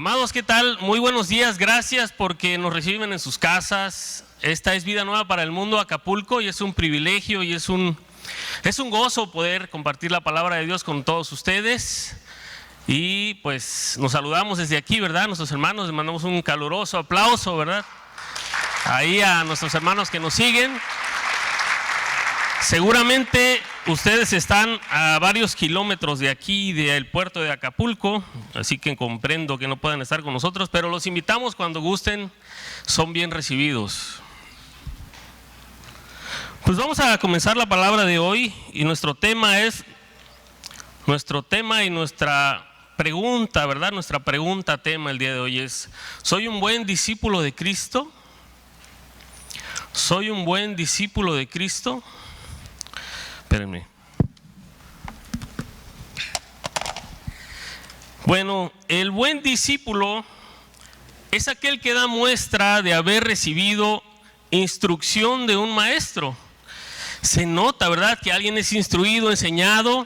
Amados, ¿qué tal? Muy buenos días, gracias porque nos reciben en sus casas. Esta es Vida Nueva para el Mundo Acapulco y es un privilegio y es un gozo poder compartir la palabra de Dios con todos ustedes. Y pues nos saludamos desde aquí, ¿verdad? Nuestros hermanos, les mandamos un caluroso aplauso, ¿verdad? Ahí a nuestros hermanos que nos siguen. Seguramente ustedes están a varios kilómetros de aquí, del puerto de Acapulco, así que comprendo que no puedan estar con nosotros, pero los invitamos cuando gusten, son bien recibidos. Pues vamos a comenzar la palabra de hoy y nuestro tema y nuestra pregunta, ¿verdad? Nuestra pregunta tema el día de hoy es: ¿soy un buen discípulo de Cristo? ¿Soy un buen discípulo de Cristo? Espérenme. Bueno, el buen discípulo es aquel que da muestra de haber recibido instrucción de un maestro. Se nota, ¿verdad?, que alguien es instruido, enseñado.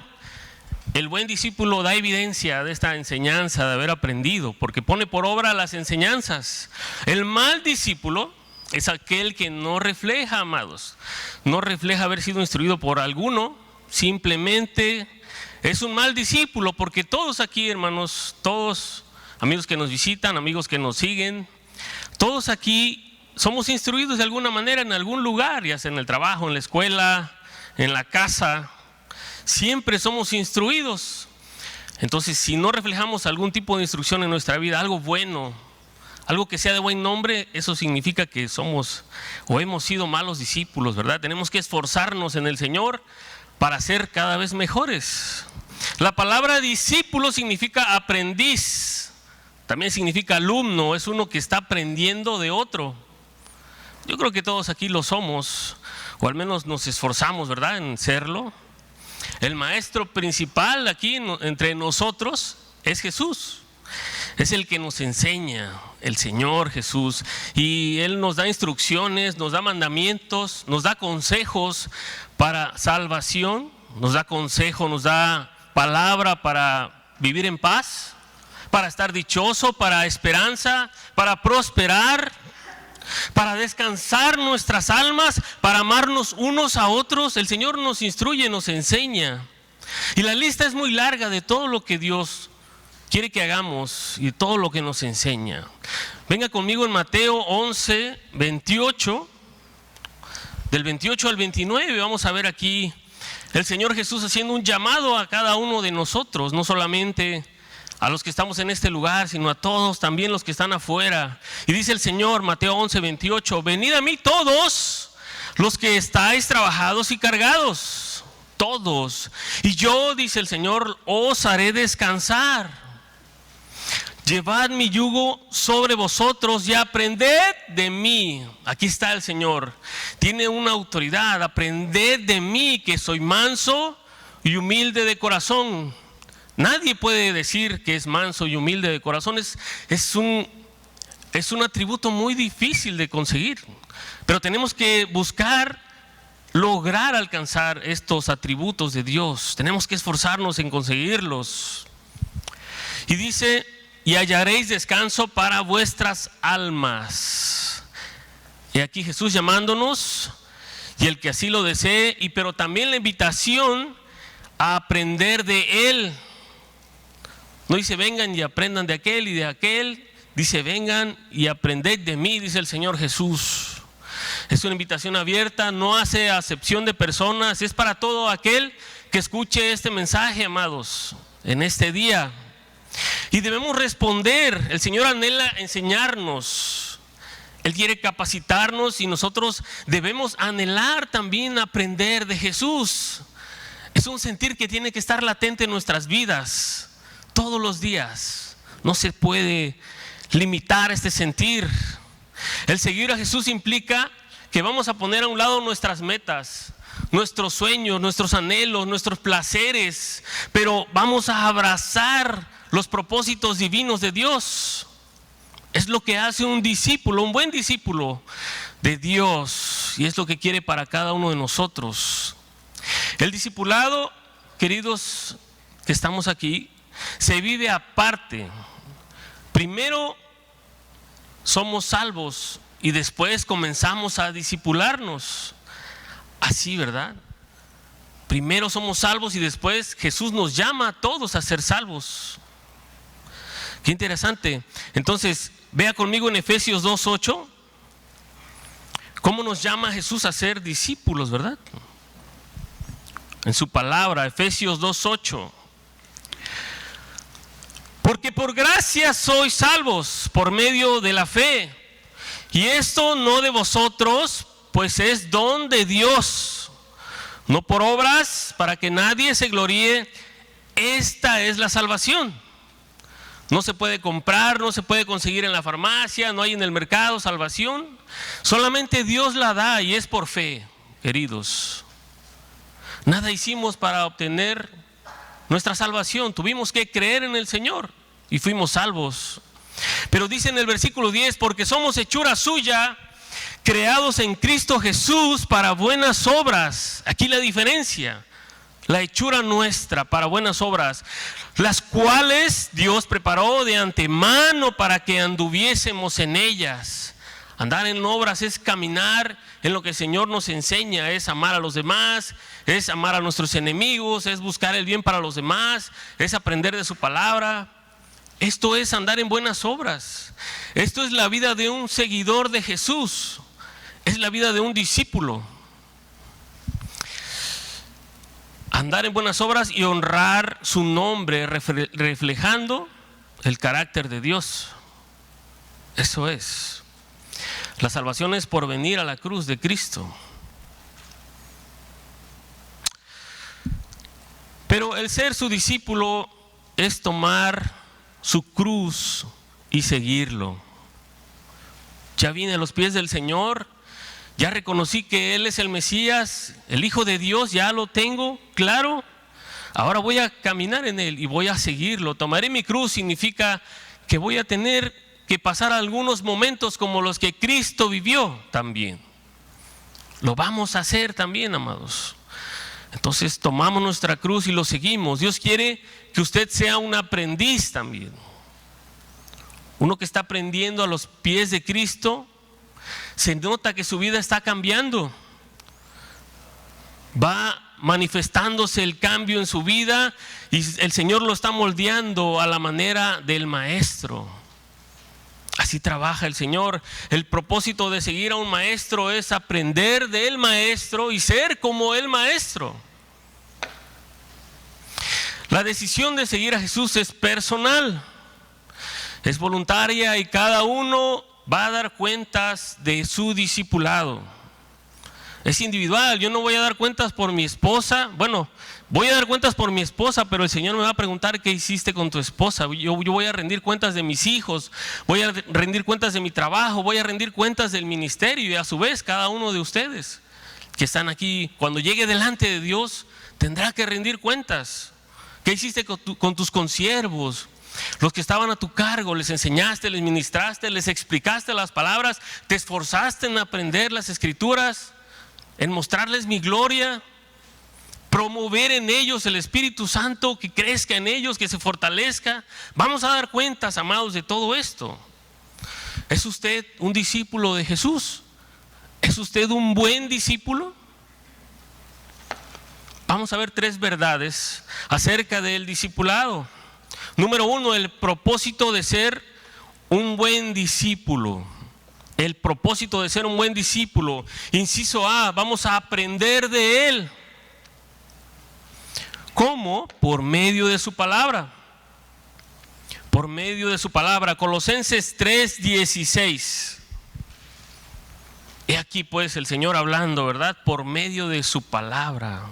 El buen discípulo da evidencia de esta enseñanza, de haber aprendido, porque pone por obra las enseñanzas. El mal discípulo es aquel que no refleja, amados, no refleja haber sido instruido por alguno, simplemente es un mal discípulo, porque todos aquí, hermanos, todos, amigos que nos visitan, amigos que nos siguen, todos aquí somos instruidos de alguna manera en algún lugar, ya sea en el trabajo, en la escuela, en la casa, siempre somos instruidos. Entonces, si no reflejamos algún tipo de instrucción en nuestra vida, algo bueno, algo que sea de buen nombre, eso significa que somos o hemos sido malos discípulos, ¿verdad? Tenemos que esforzarnos en el Señor para ser cada vez mejores. La palabra discípulo significa aprendiz, también significa alumno, es uno que está aprendiendo de otro. Yo creo que todos aquí lo somos, o al menos nos esforzamos, ¿verdad?, en serlo. El maestro principal aquí entre nosotros es Jesús. Es el que nos enseña, el Señor Jesús, y Él nos da instrucciones, nos da mandamientos, nos da consejos para salvación, nos da consejo, nos da palabra para vivir en paz, para estar dichoso, para esperanza, para prosperar, para descansar nuestras almas, para amarnos unos a otros. El Señor nos instruye, nos enseña, y la lista es muy larga de todo lo que Dios quiere que hagamos y todo lo que nos enseña. Venga conmigo en Mateo 11, 28, del 28 al 29, vamos a ver aquí el Señor Jesús haciendo un llamado a cada uno de nosotros, no solamente a los que estamos en este lugar, sino a todos, también los que están afuera. Y dice el Señor, Mateo 11, 28, venid a mí todos los que estáis trabajados y cargados, todos, y yo, dice el Señor, os haré descansar. Llevad mi yugo sobre vosotros y aprended de mí. Aquí está el Señor, tiene una autoridad. Aprended de mí, que soy manso y humilde de corazón. Nadie puede decir que es manso y humilde de corazón. Es un atributo muy difícil de conseguir, pero tenemos que buscar lograr alcanzar estos atributos de Dios. Tenemos que esforzarnos en conseguirlos. Y dice: y hallaréis descanso para vuestras almas. Y aquí Jesús llamándonos, y el que así lo desee, pero también la invitación a aprender de Él. No dice vengan y aprendan de aquel y de aquel, dice vengan y aprended de mí, dice el Señor Jesús. Es una invitación abierta, no hace acepción de personas, es para todo aquel que escuche este mensaje, amados, en este día. Y debemos responder. El Señor anhela enseñarnos, Él quiere capacitarnos, y nosotros debemos anhelar también aprender de Jesús. Es un sentir que tiene que estar latente en nuestras vidas todos los días. No se puede limitar este sentir. El seguir a Jesús implica que vamos a poner a un lado nuestras metas, nuestros sueños, nuestros anhelos, nuestros placeres, pero vamos a abrazar los propósitos divinos de Dios. Es lo que hace un discípulo, un buen discípulo de Dios, y es lo que quiere para cada uno de nosotros. El discipulado, queridos que estamos aquí, se vive aparte Primero somos salvos y después comenzamos a discipularnos. Así, ¿verdad? Primero somos salvos y después Jesús nos llama a todos a ser salvos. Qué interesante. Entonces, vea conmigo en Efesios 2:8, cómo nos llama Jesús a ser discípulos, ¿verdad? En su palabra, Efesios 2:8. Porque por gracia sois salvos por medio de la fe. Y esto no de vosotros, pues es don de Dios, no por obras, para que nadie se gloríe. Esta es la salvación. No se puede comprar, no se puede conseguir en la farmacia, no hay en el mercado salvación. Solamente Dios la da y es por fe, queridos. Nada hicimos para obtener nuestra salvación. Tuvimos que creer en el Señor y fuimos salvos. Pero dice en el versículo 10, porque somos hechura suya, creados en Cristo Jesús para buenas obras. Aquí la diferencia. La hechura nuestra para buenas obras, las cuales Dios preparó de antemano para que anduviésemos en ellas. Andar en obras es caminar en lo que el Señor nos enseña, es amar a los demás, es amar a nuestros enemigos, es buscar el bien para los demás, es aprender de su palabra. Esto es andar en buenas obras. Esto es la vida de un seguidor de Jesús, es la vida de un discípulo. Andar en buenas obras y honrar su nombre, reflejando el carácter de Dios. Eso es. La salvación es por venir a la cruz de Cristo. Pero el ser su discípulo es tomar su cruz y seguirlo. Ya vine a los pies del Señor. Ya reconocí que Él es el Mesías, el Hijo de Dios, ya lo tengo claro. Ahora voy a caminar en Él y voy a seguirlo. Tomaré mi cruz significa que voy a tener que pasar algunos momentos como los que Cristo vivió también. Lo vamos a hacer también, amados. Entonces tomamos nuestra cruz y lo seguimos. Dios quiere que usted sea un aprendiz también. Uno que está aprendiendo a los pies de Cristo. Se nota que su vida está cambiando. Va manifestándose el cambio en su vida y el Señor lo está moldeando a la manera del maestro. Así trabaja el Señor. El propósito de seguir a un maestro es aprender del maestro y ser como el maestro. La decisión de seguir a Jesús es personal, es voluntaria y cada uno va a dar cuentas de su discipulado. Es individual. Yo no voy a dar cuentas por mi esposa. Bueno, voy a dar cuentas por mi esposa, pero el Señor me va a preguntar qué hiciste con tu esposa. Yo voy a rendir cuentas de mis hijos, voy a rendir cuentas de mi trabajo, voy a rendir cuentas del ministerio. Y a su vez cada uno de ustedes que están aquí, cuando llegue delante de Dios, tendrá que rendir cuentas. ¿Qué hiciste con tus consiervos? Los que estaban a tu cargo, les enseñaste, les ministraste, les explicaste las palabras, te esforzaste en aprender las escrituras, en mostrarles mi gloria, promover en ellos el Espíritu Santo, que crezca en ellos, que se fortalezca. Vamos a dar cuentas, amados, de todo esto. ¿Es usted un discípulo de Jesús? ¿Es usted un buen discípulo? Vamos a ver 3 verdades acerca del discipulado. Número 1, el propósito de ser un buen discípulo. El propósito de ser un buen discípulo. Inciso A, vamos a aprender de Él. ¿Cómo? Por medio de su palabra. Por medio de su palabra. Colosenses 3:16. He aquí pues el Señor hablando, ¿verdad? Por medio de su palabra.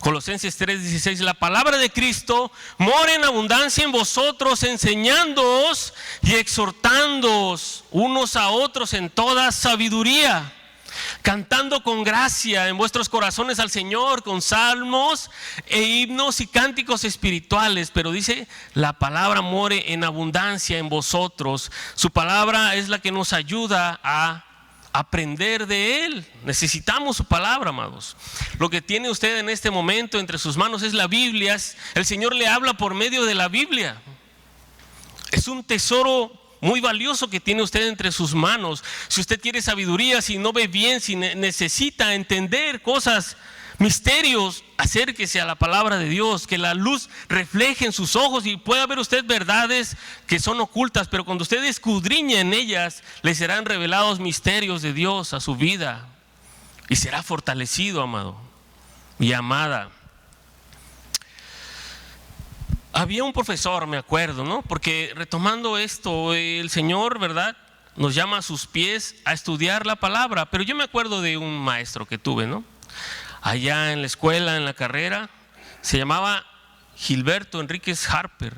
Colosenses 3:16, la palabra de Cristo mora en abundancia en vosotros, enseñándoos y exhortándoos unos a otros en toda sabiduría, cantando con gracia en vuestros corazones al Señor con salmos e himnos y cánticos espirituales. Pero dice, la palabra more en abundancia en vosotros. Su palabra es la que nos ayuda a aprender de Él. Necesitamos su palabra, amados. Lo que tiene usted en este momento entre sus manos es la Biblia. El Señor le habla por medio de la Biblia. Es un tesoro muy valioso que tiene usted entre sus manos. Si usted quiere sabiduría, si no ve bien, si necesita entender cosas, misterios, acérquese a la palabra de Dios, que la luz refleje en sus ojos y pueda ver usted verdades que son ocultas, pero cuando usted escudriña en ellas, le serán revelados misterios de Dios a su vida y será fortalecido, amado y amada. Había un profesor, me acuerdo, ¿no? Porque retomando esto, el Señor, ¿verdad?, nos llama a sus pies a estudiar la palabra, pero yo me acuerdo de un maestro que tuve, ¿no? Allá en la escuela, en la carrera, se llamaba Gilberto Enríquez Harper.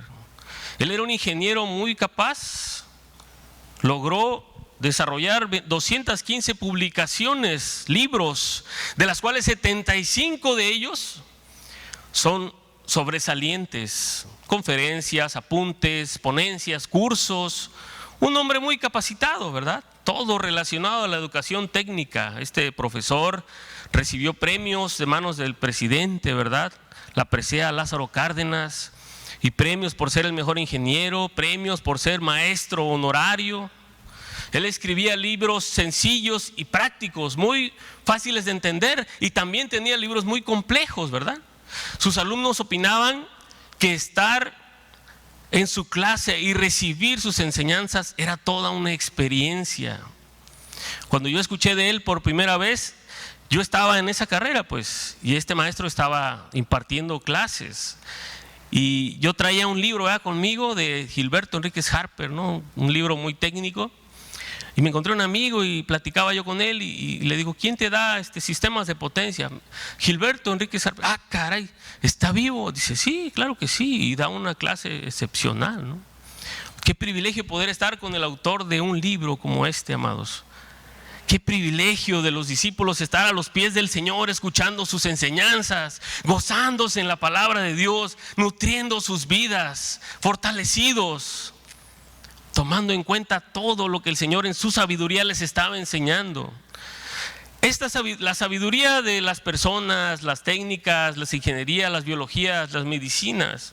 Él era un ingeniero muy capaz, logró desarrollar 215 publicaciones, libros, de las cuales 75 de ellos son sobresalientes, conferencias, apuntes, ponencias, cursos. Un hombre muy capacitado, ¿verdad? Todo relacionado a la educación técnica. Este profesor recibió premios de manos del presidente, ¿verdad?, la presea Lázaro Cárdenas, y premios por ser el mejor ingeniero, premios por ser maestro honorario. Él escribía libros sencillos y prácticos, muy fáciles de entender, y también tenía libros muy complejos, ¿verdad? Sus alumnos opinaban que estar en su clase y recibir sus enseñanzas era toda una experiencia. Cuando yo escuché de él por primera vez, yo estaba en esa carrera, pues, y este maestro estaba impartiendo clases. Y yo traía un libro conmigo de Gilberto Enríquez Harper, ¿no? Un libro muy técnico. Y me encontré un amigo y platicaba yo con él y le digo, ¿quién te da sistemas de potencia? Gilberto Enríquez Harper. Ah, caray, ¿está vivo? Dice, sí, claro que sí, y da una clase excepcional, ¿no? Qué privilegio poder estar con el autor de un libro como este, amados. Qué privilegio de los discípulos estar a los pies del Señor, escuchando sus enseñanzas, gozándose en la palabra de Dios, nutriendo sus vidas, fortalecidos, tomando en cuenta todo lo que el Señor en su sabiduría les estaba enseñando. La sabiduría de las personas, las técnicas, las ingenierías, las biologías, las medicinas,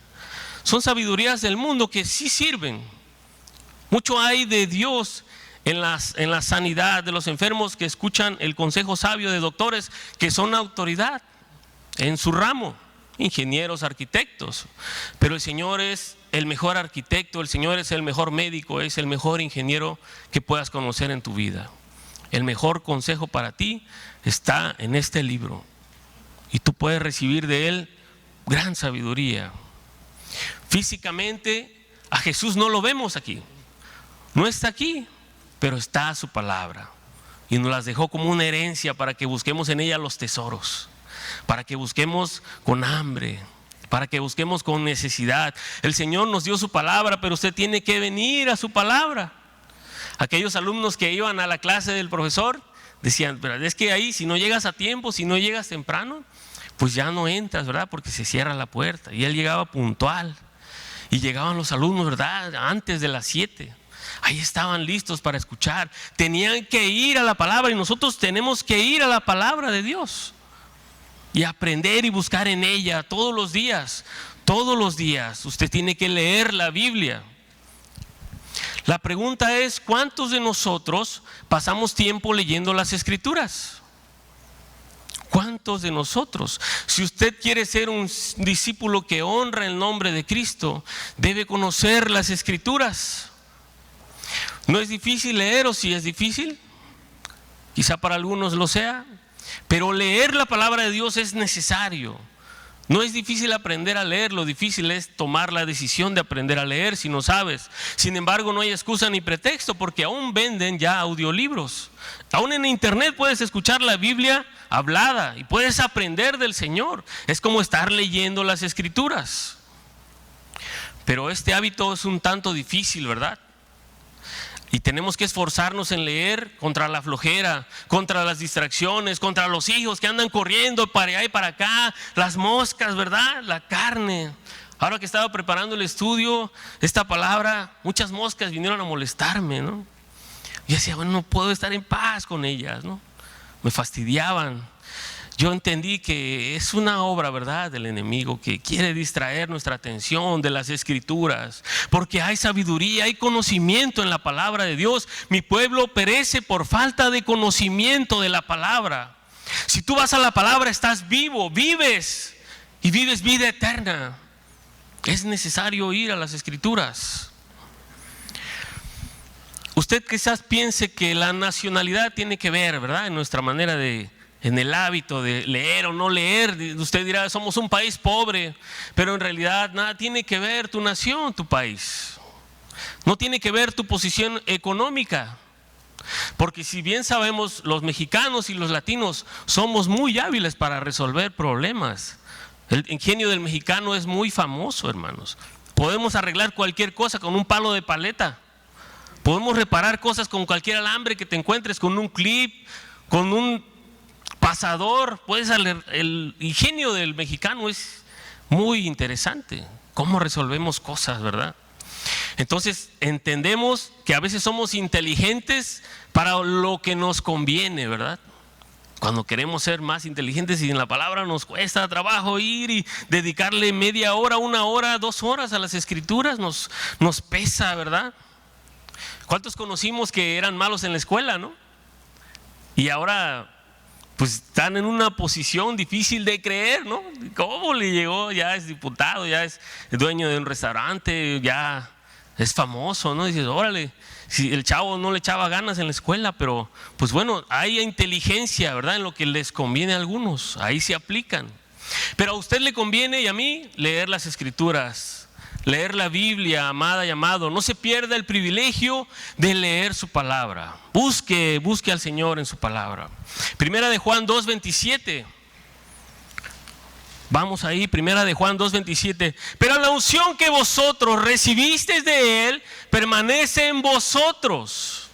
son sabidurías del mundo que sí sirven. Mucho hay de Dios en la sanidad de los enfermos que escuchan el consejo sabio de doctores que son autoridad en su ramo, ingenieros, arquitectos. Pero el Señor es el mejor arquitecto, el Señor es el mejor médico, es el mejor ingeniero que puedas conocer en tu vida. El mejor consejo para ti está en este libro y tú puedes recibir de él gran sabiduría. Físicamente a Jesús no lo vemos aquí, no está aquí, pero está su palabra y nos las dejó como una herencia para que busquemos en ella los tesoros, para que busquemos con hambre, para que busquemos con necesidad. El Señor nos dio su palabra, pero usted tiene que venir a su palabra. Aquellos alumnos que iban a la clase del profesor decían, pero es que ahí si no llegas a tiempo, si no llegas temprano, pues ya no entras, ¿verdad? Porque se cierra la puerta. Y él llegaba puntual y llegaban los alumnos, ¿verdad?, antes de las 7. Ahí estaban listos para escuchar. Tenían que ir a la palabra y nosotros tenemos que ir a la palabra de Dios y aprender y buscar en ella todos los días. Todos los días usted tiene que leer la Biblia. La pregunta es, ¿cuántos de nosotros pasamos tiempo leyendo las Escrituras? ¿Cuántos de nosotros? Si usted quiere ser un discípulo que honra el nombre de Cristo, debe conocer las Escrituras. No es difícil leer, o si es difícil, quizá para algunos lo sea, pero leer la palabra de Dios es necesario. No es difícil aprender a leer, lo difícil es tomar la decisión de aprender a leer si no sabes. Sin embargo, no hay excusa ni pretexto porque aún venden ya audiolibros. Aún en internet puedes escuchar la Biblia hablada y puedes aprender del Señor. Es como estar leyendo las Escrituras. Pero este hábito es un tanto difícil, ¿verdad? Y tenemos que esforzarnos en leer contra la flojera, contra las distracciones, contra los hijos que andan corriendo para allá y para acá, las moscas, ¿verdad? La carne. Ahora que estaba preparando el estudio, esta palabra, muchas moscas vinieron a molestarme, ¿no? Y decía, bueno, no puedo estar en paz con ellas, ¿no? Me fastidiaban. yo entendí que es una obra, ¿verdad?, del enemigo que quiere distraer nuestra atención de las Escrituras, porque hay sabiduría, hay conocimiento en la palabra de Dios. Mi pueblo perece por falta de conocimiento de la palabra. Si tú vas a la palabra, estás vivo, vives y vives vida eterna. Es necesario ir a las Escrituras. Usted quizás piense que la nacionalidad tiene que ver, ¿verdad?, en nuestra manera en el hábito de leer o no leer. Usted dirá, somos un país pobre, pero en realidad nada tiene que ver tu nación, tu país. No tiene que ver tu posición económica, porque si bien sabemos, los mexicanos y los latinos somos muy hábiles para resolver problemas. El ingenio del mexicano es muy famoso, hermanos. Podemos arreglar cualquier cosa con un palo de paleta. Podemos reparar cosas con cualquier alambre que te encuentres, con un clip, con un pasador. El ingenio del mexicano es muy interesante. Cómo resolvemos cosas, ¿verdad? Entonces entendemos que a veces somos inteligentes para lo que nos conviene, ¿verdad? Cuando queremos ser más inteligentes y en la palabra nos cuesta trabajo ir y dedicarle media hora, 1 hora, 2 horas a las Escrituras, nos pesa, ¿verdad? ¿Cuántos conocimos que eran malos en la escuela, no? Y ahora pues están en una posición difícil de creer, ¿no? ¿Cómo le llegó? Ya es diputado, ya es dueño de un restaurante, ya es famoso, ¿no? Y dices, órale, si el chavo no le echaba ganas en la escuela, pero pues bueno, hay inteligencia, ¿verdad?, en lo que les conviene a algunos, ahí se aplican. Pero a usted le conviene y a mí leer las Escrituras, leer la Biblia, amada y amado. No se pierda el privilegio de leer su palabra. Busque al Señor en su palabra. Primera de Juan 2:27. Vamos ahí, Primera de Juan 2:27. Pero la unción que vosotros recibisteis de Él permanece en vosotros,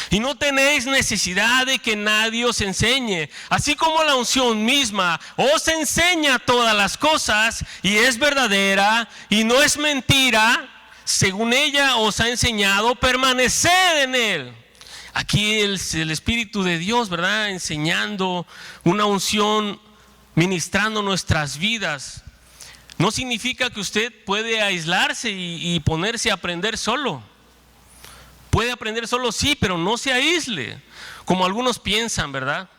y no tenéis necesidad de que nadie os enseñe. Así como la unción misma os enseña todas las cosas, y es verdadera y no es mentira, según ella os ha enseñado, permaneced en Él. Aquí el Espíritu de Dios, ¿verdad?, enseñando una unción, ministrando nuestras vidas. No significa que usted puede aislarse y ponerse a aprender solo. Puede aprender solo, sí, pero no se aísle, como algunos piensan, ¿verdad?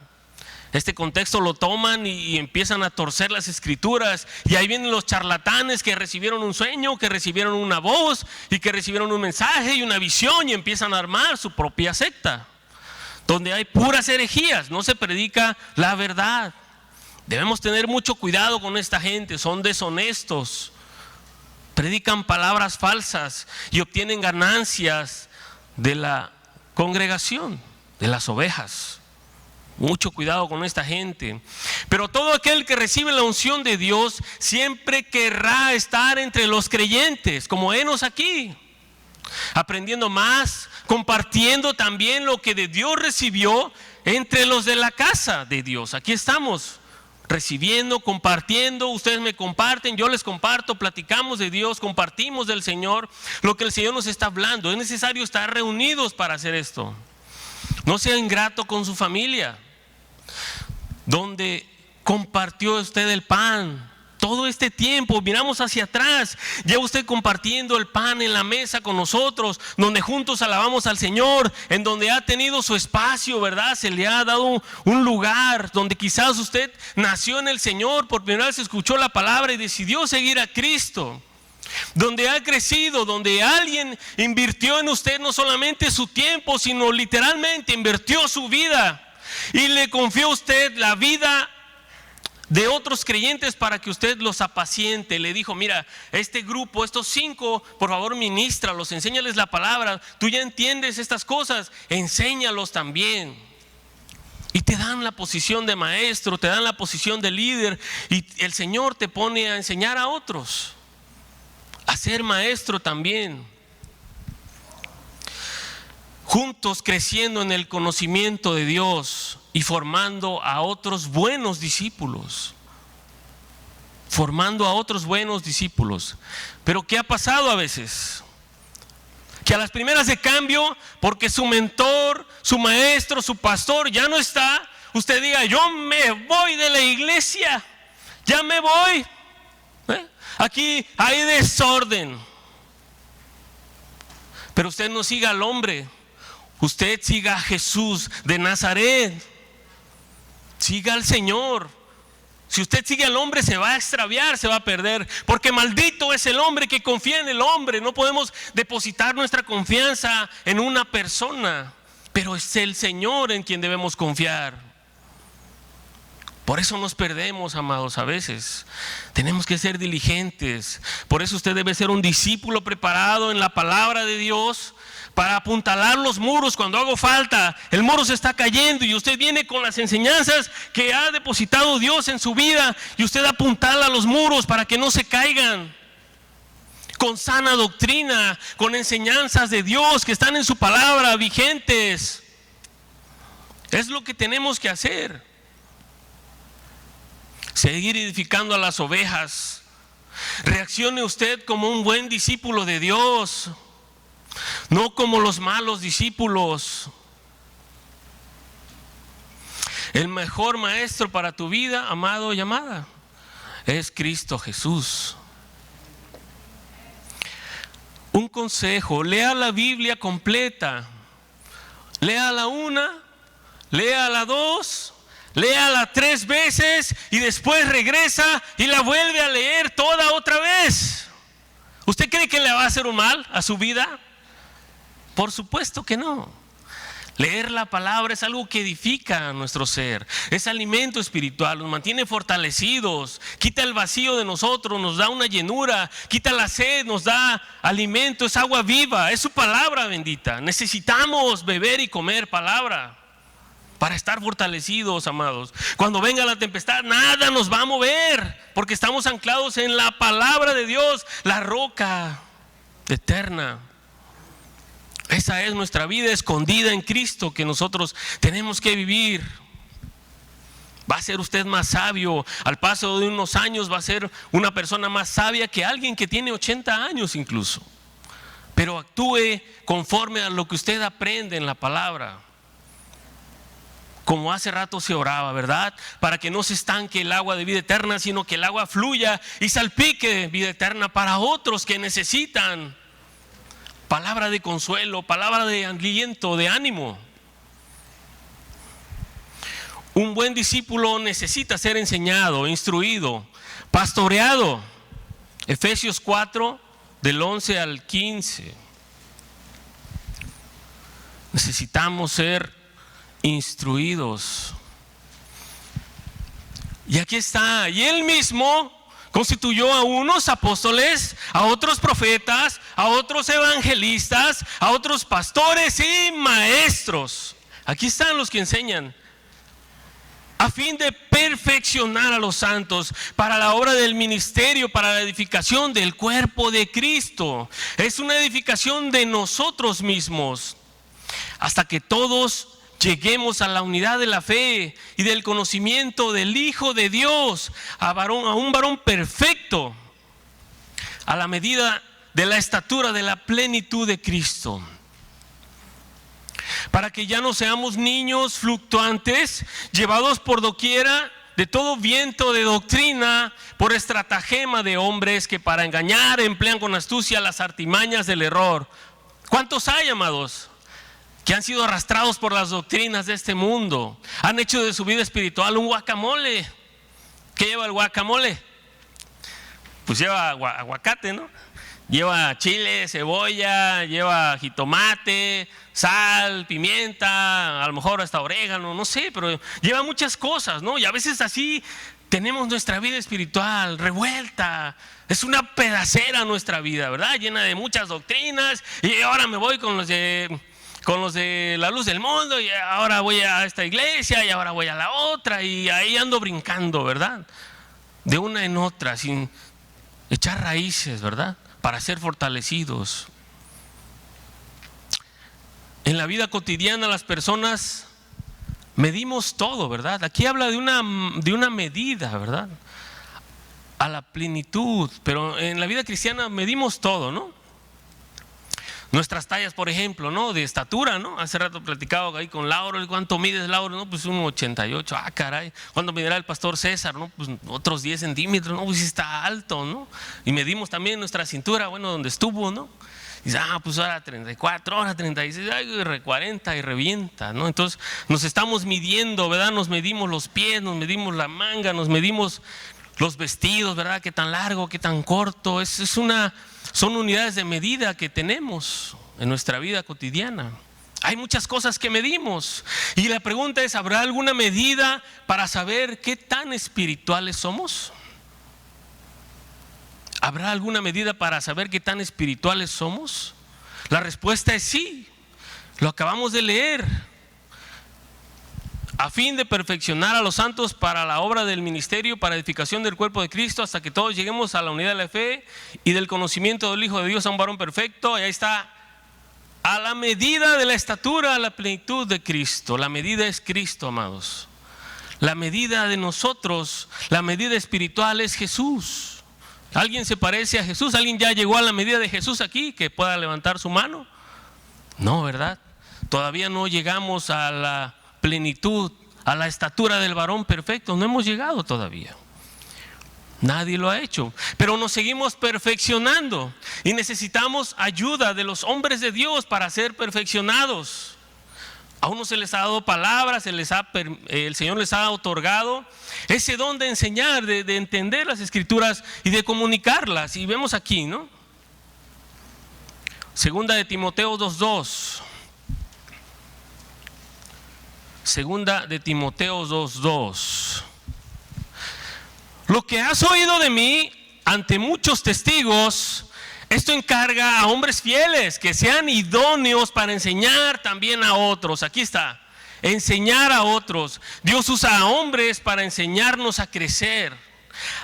Este contexto lo toman y empiezan a torcer las Escrituras, y ahí vienen los charlatanes que recibieron un sueño, que recibieron una voz y que recibieron un mensaje y una visión, y empiezan a armar su propia secta, donde hay puras herejías, no se predica la verdad. Debemos tener mucho cuidado con esta gente, son deshonestos, predican palabras falsas y obtienen ganancias de la congregación, de las ovejas. Mucho cuidado con esta gente. Pero todo aquel que recibe la unción de Dios siempre querrá estar entre los creyentes, como Enos aquí, aprendiendo más, compartiendo también lo que de Dios recibió entre los de la casa de Dios. Aquí estamos recibiendo, compartiendo. Ustedes me comparten, yo les comparto, platicamos de Dios, compartimos del Señor, lo que el Señor nos está hablando. Es necesario estar reunidos para hacer esto. No sea ingrato con su familia, donde compartió usted el pan todo este tiempo. Miramos hacia atrás, lleva usted compartiendo el pan en la mesa con nosotros, donde juntos alabamos al Señor, en donde ha tenido su espacio, ¿verdad? Se le ha dado un lugar donde quizás usted nació en el Señor, por primera vez escuchó la palabra y decidió seguir a Cristo, donde ha crecido, donde alguien invirtió en usted no solamente su tiempo, sino literalmente invirtió su vida y le confió a usted la vida de otros creyentes para que usted los apaciente. Le dijo, mira, este grupo, estos 5, por favor ministralos, enséñales la palabra, tú ya entiendes estas cosas, enséñalos también. Y te dan la posición de maestro, te dan la posición de líder, y el Señor te pone a enseñar a otros, a ser maestro también. Juntos creciendo en el conocimiento de Dios y formando a otros buenos discípulos. Formando a otros buenos discípulos. Pero ¿qué ha pasado a veces? Que a las primeras de cambio, porque su mentor, su maestro, su pastor ya no está, usted diga, yo me voy de la iglesia, ya me voy. Aquí hay desorden. Pero usted no siga al hombre, usted siga a Jesús de Nazaret. Siga al Señor. Si usted sigue al hombre, se va a extraviar, se va a perder, porque maldito es el hombre que confía en el hombre. No podemos depositar nuestra confianza en una persona, pero es el Señor en quien debemos confiar. Por eso nos perdemos, amados, a veces. Tenemos que ser diligentes. Por eso usted debe ser un discípulo preparado en la palabra de Dios, para apuntalar los muros cuando hago falta. El muro se está cayendo y usted viene con las enseñanzas que ha depositado Dios en su vida, y usted apuntala los muros para que no se caigan. Con sana doctrina, con enseñanzas de Dios que están en su palabra vigentes. Es lo que tenemos que hacer. Seguir edificando a las ovejas. Reaccione usted como un buen discípulo de Dios, no como los malos discípulos. El mejor maestro para tu vida, amado y amada, es Cristo Jesús. Un consejo: lea la Biblia completa. Léala una, léala dos, léala 3 veces y después regresa y la vuelve a leer toda otra vez. ¿Usted cree que le va a hacer un mal a su vida? Por supuesto que no. Leer la palabra es algo que edifica a nuestro ser, es alimento espiritual, nos mantiene fortalecidos, quita el vacío de nosotros, nos da una llenura, quita la sed, nos da alimento, es agua viva, es su palabra bendita. Necesitamos beber y comer palabra para estar fortalecidos, amados. Cuando venga la tempestad, nada nos va a mover, porque estamos anclados en la palabra de Dios, la roca eterna. Esa es nuestra vida escondida en Cristo que nosotros tenemos que vivir. Va a ser usted más sabio. Al paso de unos años va a ser una persona más sabia que alguien que tiene 80 años incluso. Pero actúe conforme a lo que usted aprende en la palabra. Como hace rato se oraba, ¿verdad? Para que no se estanque el agua de vida eterna, sino que el agua fluya y salpique vida eterna para otros que necesitan. Palabra de consuelo, palabra de aliento, de ánimo. Un buen discípulo necesita ser enseñado, instruido, pastoreado. Efesios 4, del 11 al 15. Necesitamos ser instruidos. Y aquí está, y él mismo constituyó a unos apóstoles, a otros profetas, a otros evangelistas, a otros pastores y maestros. Aquí están los que enseñan, a fin de perfeccionar a los santos para la obra del ministerio, para la edificación del cuerpo de Cristo. Es una edificación de nosotros mismos, hasta que todos lleguemos a la unidad de la fe y del conocimiento del Hijo de Dios, a un varón perfecto, a la medida de la estatura de la plenitud de Cristo, para que ya no seamos niños fluctuantes, llevados por doquiera de todo viento de doctrina, por estratagema de hombres que para engañar emplean con astucia las artimañas del error. ¿Cuántos hay, amados, que han sido arrastrados por las doctrinas de este mundo? Han hecho de su vida espiritual un guacamole. ¿Qué lleva el guacamole? Pues lleva aguacate, ¿no? Lleva chile, cebolla, lleva jitomate, sal, pimienta, a lo mejor hasta orégano, no sé, pero lleva muchas cosas, ¿no? Y a veces así tenemos nuestra vida espiritual revuelta. Es una pedacera nuestra vida, ¿verdad? Llena de muchas doctrinas. Y ahora me voy con los de la luz del mundo, y ahora voy a esta iglesia, y ahora voy a la otra, y ahí ando brincando, ¿verdad? De una en otra, sin echar raíces, ¿verdad? Para ser fortalecidos. En la vida cotidiana las personas medimos todo, ¿verdad? Aquí habla de una medida, ¿verdad? A la plenitud, pero en la vida cristiana medimos todo, ¿no? Nuestras tallas, por ejemplo, ¿no? De estatura, ¿no? Hace rato platicaba ahí con Lauro. ¿Cuánto mides, Lauro? No, pues 1,88. Ah, caray. ¿Cuánto medirá el pastor César? No, pues otros 10 centímetros. No, pues está alto, ¿no? Y medimos también nuestra cintura, bueno, donde estuvo, ¿no? Y dice, pues ahora 34, ahora 36, ay, 40 y revienta, ¿no? Entonces nos estamos midiendo, ¿verdad? Nos medimos los pies, nos medimos la manga, nos medimos los vestidos, ¿verdad? Qué tan largo, qué tan corto. Son unidades de medida que tenemos en nuestra vida cotidiana. Hay muchas cosas que medimos. Y la pregunta es, ¿habrá alguna medida para saber qué tan espirituales somos? ¿Habrá alguna medida para saber qué tan espirituales somos? La respuesta es sí. Lo acabamos de leer. A fin de perfeccionar a los santos para la obra del ministerio, para edificación del cuerpo de Cristo, hasta que todos lleguemos a la unidad de la fe y del conocimiento del Hijo de Dios, a un varón perfecto. Y ahí está, a la medida de la estatura, a la plenitud de Cristo. La medida es Cristo, amados. La medida de nosotros, la medida espiritual es Jesús. ¿Alguien se parece a Jesús? ¿Alguien ya llegó a la medida de Jesús aquí que pueda levantar su mano? No, ¿verdad? Todavía no llegamos a la plenitud, a la estatura del varón perfecto. No hemos llegado todavía. Nadie lo ha hecho. Pero nos seguimos perfeccionando y necesitamos ayuda de los hombres de Dios para ser perfeccionados. A unos se les ha dado palabras, el Señor les ha otorgado ese don de enseñar, de entender las Escrituras y de comunicarlas. Y vemos aquí, ¿no? Segunda de Timoteo 2:2. Segunda de Timoteo 2:2. Lo que has oído de mí ante muchos testigos, esto encarga a hombres fieles que sean idóneos para enseñar también a otros. Aquí está, enseñar a otros. Dios usa a hombres para enseñarnos a crecer,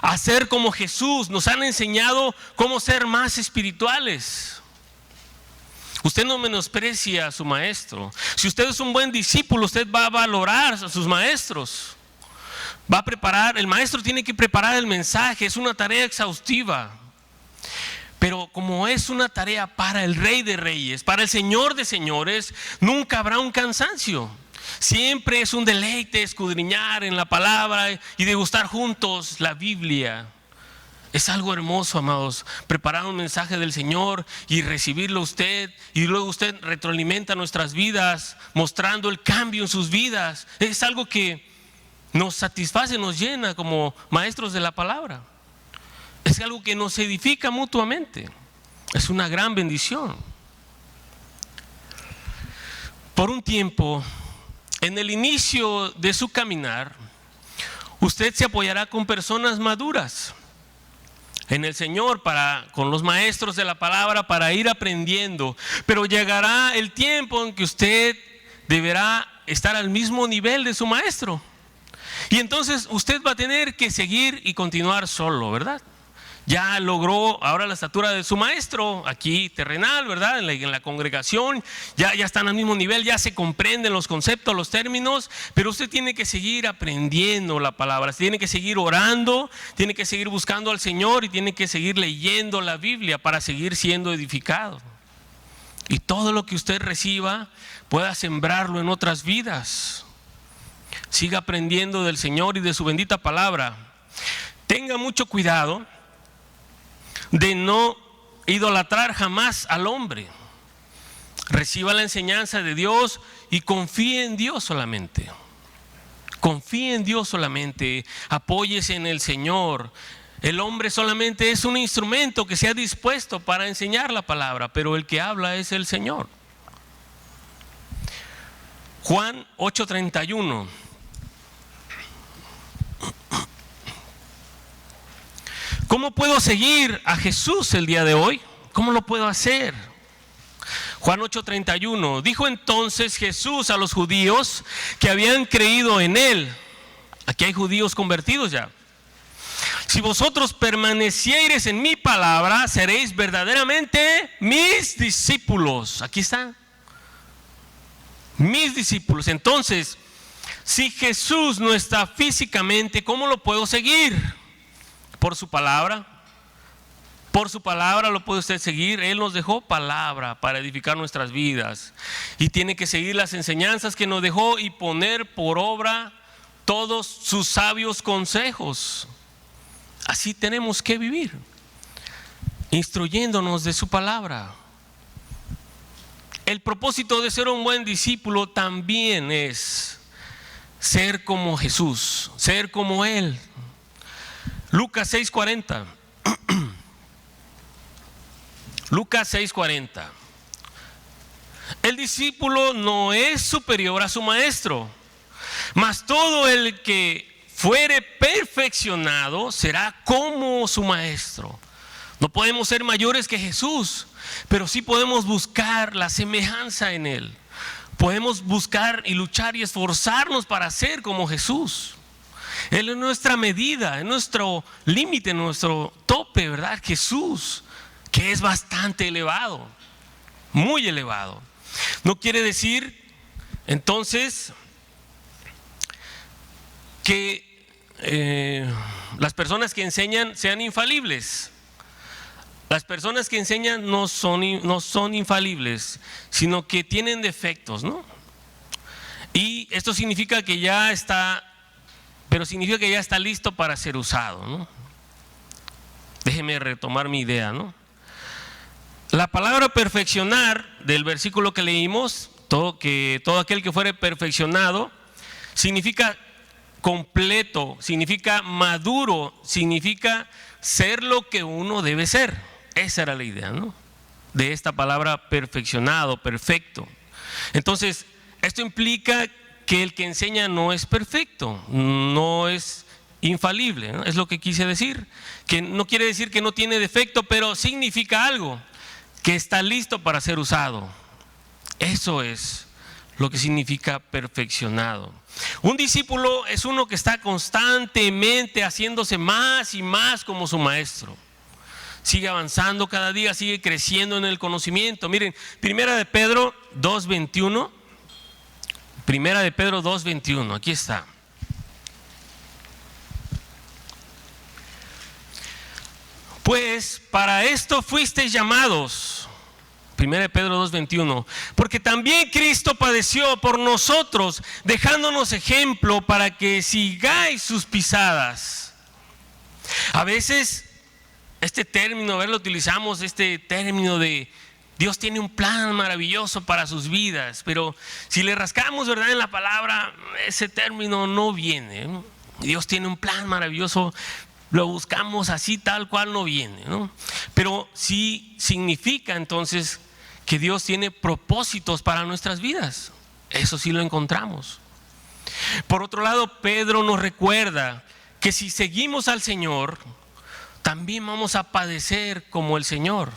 a ser como Jesús. Nos han enseñado cómo ser más espirituales. Usted no menosprecia a su maestro. Si usted es un buen discípulo, usted va a valorar a sus maestros. Va a preparar, el maestro tiene que preparar el mensaje, es una tarea exhaustiva. Pero como es una tarea para el Rey de Reyes, para el Señor de Señores, nunca habrá un cansancio. Siempre es un deleite escudriñar en la palabra y degustar juntos la Biblia. Es algo hermoso, amados, preparar un mensaje del Señor y recibirlo usted, y luego usted retroalimenta nuestras vidas, mostrando el cambio en sus vidas. Es algo que nos satisface, nos llena como maestros de la palabra. Es algo que nos edifica mutuamente. Es una gran bendición. Por un tiempo, en el inicio de su caminar, usted se apoyará con personas maduras en el Señor, con los maestros de la palabra, para ir aprendiendo. Pero llegará el tiempo en que usted deberá estar al mismo nivel de su maestro. Y entonces usted va a tener que seguir y continuar solo, ¿verdad? Ya logró ahora la estatura de su maestro aquí terrenal, ¿verdad? En la congregación, ya están al mismo nivel, ya se comprenden los conceptos, los términos, pero usted tiene que seguir aprendiendo la palabra, tiene que seguir orando, tiene que seguir buscando al Señor y tiene que seguir leyendo la Biblia para seguir siendo edificado. Y todo lo que usted reciba pueda sembrarlo en otras vidas. Siga aprendiendo del Señor y de su bendita palabra. Tenga mucho cuidado de no idolatrar jamás al hombre. Reciba la enseñanza de Dios y confíe en Dios solamente. Confíe en Dios solamente. Apóyese en el Señor. El hombre solamente es un instrumento que se ha dispuesto para enseñar la palabra, pero el que habla es el Señor. Juan 8:31. ¿Cómo puedo seguir a Jesús el día de hoy? ¿Cómo lo puedo hacer? Juan 8:31. Dijo entonces Jesús a los judíos que habían creído en él. Aquí hay judíos convertidos ya. Si vosotros permaneciereis en mi palabra, seréis verdaderamente mis discípulos. Aquí está. Mis discípulos. Entonces, si Jesús no está físicamente, ¿cómo lo puedo seguir? Por su palabra. Por su palabra lo puede usted seguir. Él nos dejó palabra para edificar nuestras vidas. Y tiene que seguir las enseñanzas que nos dejó y poner por obra todos sus sabios consejos. Así tenemos que vivir, instruyéndonos de su palabra. El propósito de ser un buen discípulo también es ser como Jesús, ser como Él. Lucas 6:40. Lucas 6:40. El discípulo no es superior a su maestro, mas todo el que fuere perfeccionado será como su maestro. No podemos ser mayores que Jesús, pero sí podemos buscar la semejanza en Él. Podemos buscar y luchar y esforzarnos para ser como Jesús. Él es nuestra medida, es nuestro límite, nuestro tope, ¿verdad? Jesús, que es bastante elevado, muy elevado. No quiere decir entonces que las personas que enseñan sean infalibles. Las personas que enseñan no son infalibles, sino que tienen defectos, ¿no? Y esto significa que ya está, pero significa que ya está listo para ser usado, ¿no? Déjeme retomar mi idea, ¿no? La palabra perfeccionar del versículo que leímos, todo aquel que fuere perfeccionado, significa completo, significa maduro, significa ser lo que uno debe ser. Esa era la idea, ¿no? De esta palabra perfeccionado, perfecto. Entonces, esto implica que el que enseña no es perfecto, no es infalible, ¿no? Es lo que quise decir. Que no quiere decir que no tiene defecto, pero significa algo, que está listo para ser usado. Eso es lo que significa perfeccionado. Un discípulo es uno que está constantemente haciéndose más y más como su maestro. Sigue avanzando cada día, sigue creciendo en el conocimiento. Miren, Primera de Pedro 2:21. Primera de Pedro 2:21, aquí está. Pues para esto fuisteis llamados. Primera de Pedro 2:21. Porque también Cristo padeció por nosotros, dejándonos ejemplo para que sigáis sus pisadas. A veces este término, lo utilizamos, este término de Dios tiene un plan maravilloso para sus vidas, pero si le rascamos, ¿verdad?, en la palabra, ese término no viene, ¿no? Dios tiene un plan maravilloso, lo buscamos así tal cual, no viene, ¿no? Pero sí significa entonces que Dios tiene propósitos para nuestras vidas. Eso sí lo encontramos. Por otro lado, Pedro nos recuerda que si seguimos al Señor, también vamos a padecer como el Señor.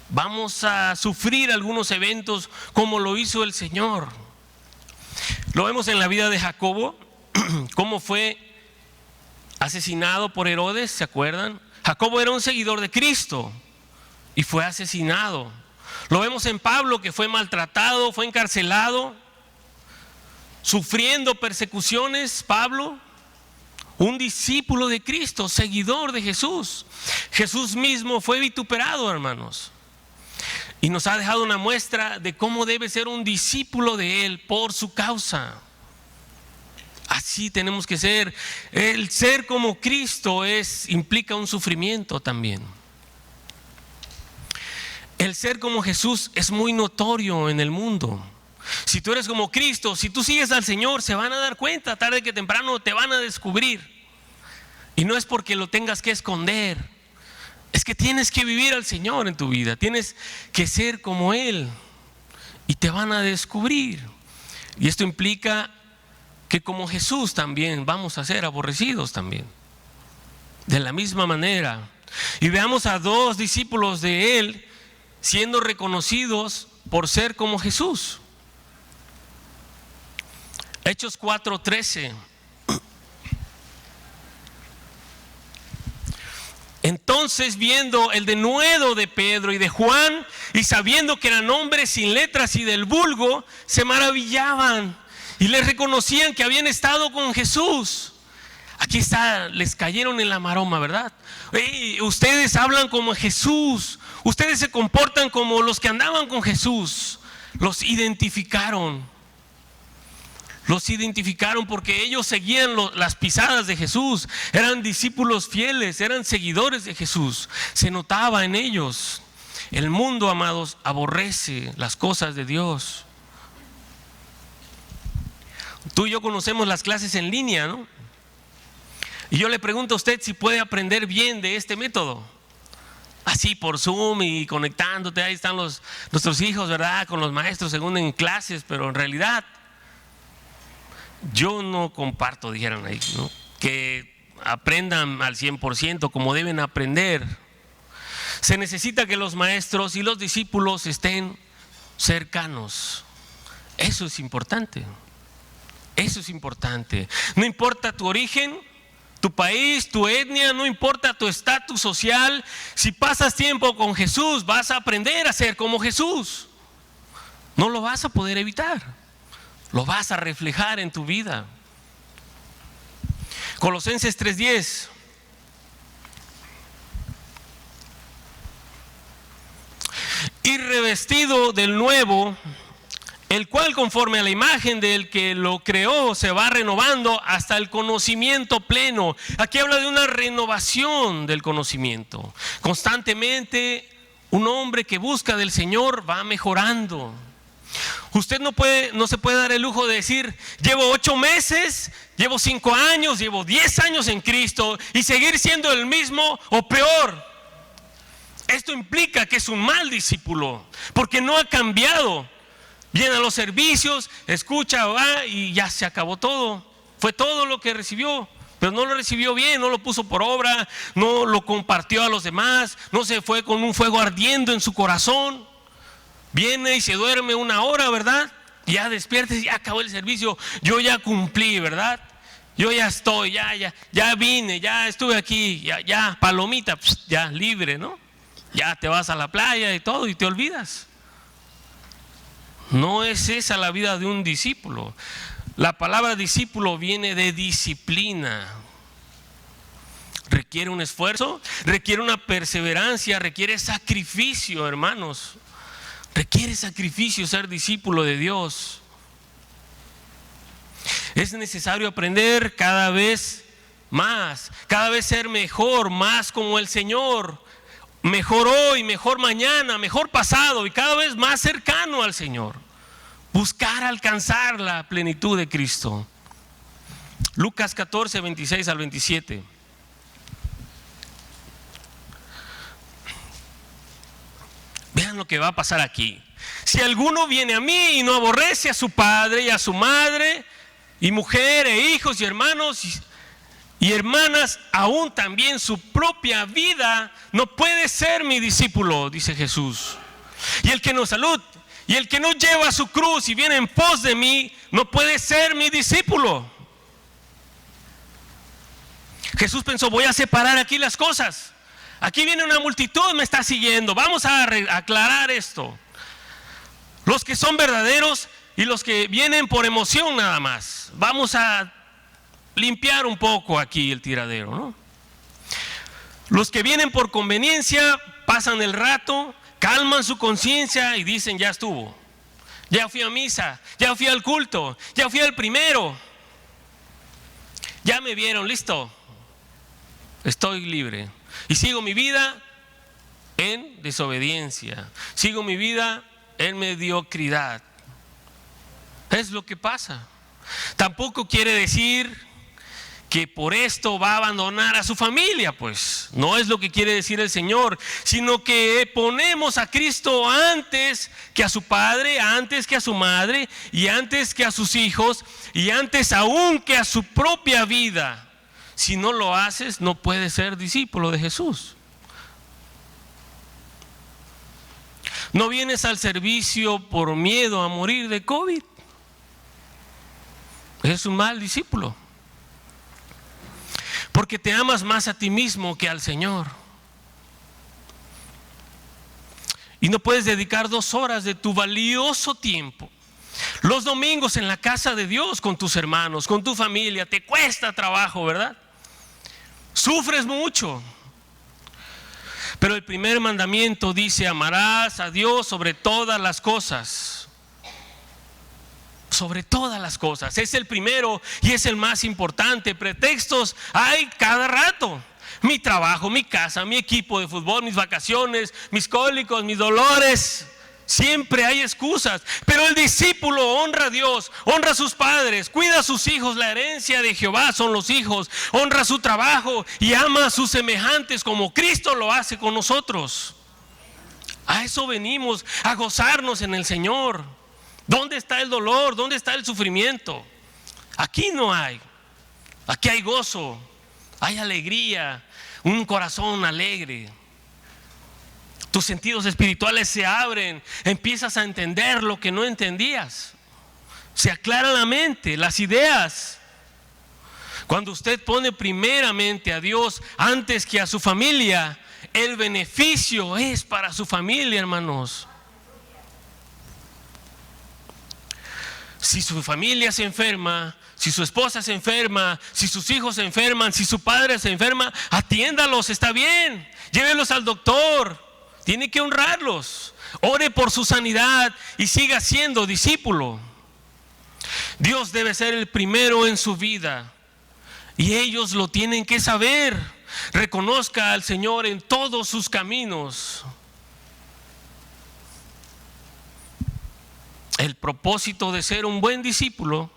Vamos a sufrir algunos eventos como lo hizo el Señor. Lo vemos en la vida de Jacobo, cómo fue asesinado por Herodes, ¿se acuerdan? Jacobo era un seguidor de Cristo y fue asesinado. Lo vemos en Pablo, que fue maltratado, fue encarcelado, sufriendo persecuciones. Pablo, un discípulo de Cristo, seguidor de Jesús. Jesús mismo fue vituperado, hermanos, y nos ha dejado una muestra de cómo debe ser un discípulo de Él por su causa. Así tenemos que ser. El ser como Cristo implica un sufrimiento también. El ser como Jesús es muy notorio en el mundo. Si tú eres como Cristo, si tú sigues al Señor, se van a dar cuenta, tarde que temprano te van a descubrir. Y no es porque lo tengas que esconder, es que tienes que vivir al Señor en tu vida, tienes que ser como Él y te van a descubrir. Y esto implica que como Jesús también vamos a ser aborrecidos también, de la misma manera. Y veamos a dos discípulos de Él siendo reconocidos por ser como Jesús. Hechos 4:13. Entonces, viendo el denuedo de Pedro y de Juan, y sabiendo que eran hombres sin letras y del vulgo, se maravillaban y les reconocían que habían estado con Jesús. Aquí está, les cayeron en la maroma, ¿verdad? Ustedes hablan como Jesús, ustedes se comportan como los que andaban con Jesús. Los identificaron porque ellos seguían las pisadas de Jesús, eran discípulos fieles, eran seguidores de Jesús, se notaba en ellos. El mundo, amados, aborrece las cosas de Dios. Tú y yo conocemos las clases en línea, ¿no? Y yo le pregunto a usted si puede aprender bien de este método. Así por Zoom y conectándote, ahí están nuestros hijos, ¿verdad? Con los maestros según en clases, pero en realidad yo no comparto, dijeron ahí, ¿no? Que aprendan al 100% como deben aprender. Se necesita que los maestros y los discípulos estén cercanos. Eso es importante. Eso es importante. No importa tu origen, tu país, tu etnia, no importa tu estatus social. Si pasas tiempo con Jesús, vas a aprender a ser como Jesús. No lo vas a poder evitar. Lo vas a reflejar en tu vida. Colosenses 3:10. Y revestido del nuevo, el cual conforme a la imagen del que lo creó se va renovando hasta el conocimiento pleno. Aquí habla de una renovación del conocimiento. Constantemente un hombre que busca del Señor va mejorando. Usted no se puede dar el lujo de decir: llevo 8 meses, llevo 5 años, llevo 10 años en Cristo y seguir siendo el mismo o peor. Esto implica que es un mal discípulo porque no ha cambiado. Viene a los servicios, escucha, va y ya se acabó todo. Fue todo lo que recibió, pero no lo recibió bien, no lo puso por obra, no lo compartió a los demás, no se fue con un fuego ardiendo en su corazón. Viene y se duerme 1 hora, ¿verdad? Ya despierta y ya acabó el servicio. Yo ya cumplí, ¿verdad? Yo ya estoy, ya vine, ya estuve aquí, ya palomita, ya libre, ¿no? Ya te vas a la playa y todo y te olvidas. No es esa la vida de un discípulo. La palabra discípulo viene de disciplina. Requiere un esfuerzo, requiere una perseverancia, requiere sacrificio, hermanos. Requiere sacrificio ser discípulo de Dios. Es necesario aprender cada vez más, cada vez ser mejor, más como el Señor. Mejor hoy, mejor mañana, mejor pasado y cada vez más cercano al Señor. Buscar alcanzar la plenitud de Cristo. Lucas 14, 26 al 27. Vean lo que va a pasar aquí. Si alguno viene a mí y no aborrece a su padre y a su madre, y mujer e hijos y hermanos y hermanas, aún también su propia vida, no puede ser mi discípulo, dice Jesús. Y el que no lleva su cruz y viene en pos de mí, no puede ser mi discípulo. Jesús pensó: voy a separar aquí las cosas. Aquí viene una multitud, me está siguiendo. Vamos a aclarar esto. Los que son verdaderos y los que vienen por emoción nada más. Vamos a limpiar un poco aquí el tiradero, ¿no? Los que vienen por conveniencia pasan el rato, calman su conciencia y dicen: ya estuvo, ya fui a misa, ya fui al culto, ya fui al primero, ya me vieron, listo, estoy libre. Y sigo mi vida en desobediencia, sigo mi vida en mediocridad. Es lo que pasa. Tampoco quiere decir que por esto va a abandonar a su familia, pues no es lo que quiere decir el Señor, sino que ponemos a Cristo antes que a su padre, antes que a su madre y antes que a sus hijos y antes aún que a su propia vida. Si no lo haces, no puedes ser discípulo de Jesús. No vienes al servicio por miedo a morir de COVID. Es un mal discípulo. Porque te amas más a ti mismo que al Señor. Y no puedes dedicar 2 horas de tu valioso tiempo los domingos en la casa de Dios con tus hermanos, con tu familia. Te cuesta trabajo, ¿verdad? sufres mucho. Pero el primer mandamiento dice: amarás a Dios sobre todas las cosas. Sobre todas las cosas. Es el primero y es el más importante. Pretextos hay cada rato. Mi trabajo, mi casa, mi equipo de fútbol, mis vacaciones, mis cólicos, mis dolores. Siempre hay excusas. Pero el discípulo honra a Dios, honra a sus padres, cuida a sus hijos. La herencia de Jehová son los hijos. Honra su trabajo y ama a sus semejantes como Cristo lo hace con nosotros. A eso venimos, a gozarnos en el Señor. ¿Dónde está el dolor? ¿Dónde está el sufrimiento? Aquí no hay. Aquí hay gozo, hay alegría, un corazón alegre. Tus sentidos espirituales se abren, empiezas a entender lo que no entendías. Se aclara la mente, las ideas. Cuando usted pone primeramente a Dios antes que a su familia, el beneficio es para su familia, hermanos. Si su familia se enferma, si su esposa se enferma, si sus hijos se enferman, si su padre se enferma, atiéndalos, está bien. Llévelos al doctor, tiene que honrarlos. Ore por su sanidad y siga siendo discípulo. Dios debe ser el primero en su vida y ellos lo tienen que saber. Reconozca al Señor en todos sus caminos. El propósito de ser un buen discípulo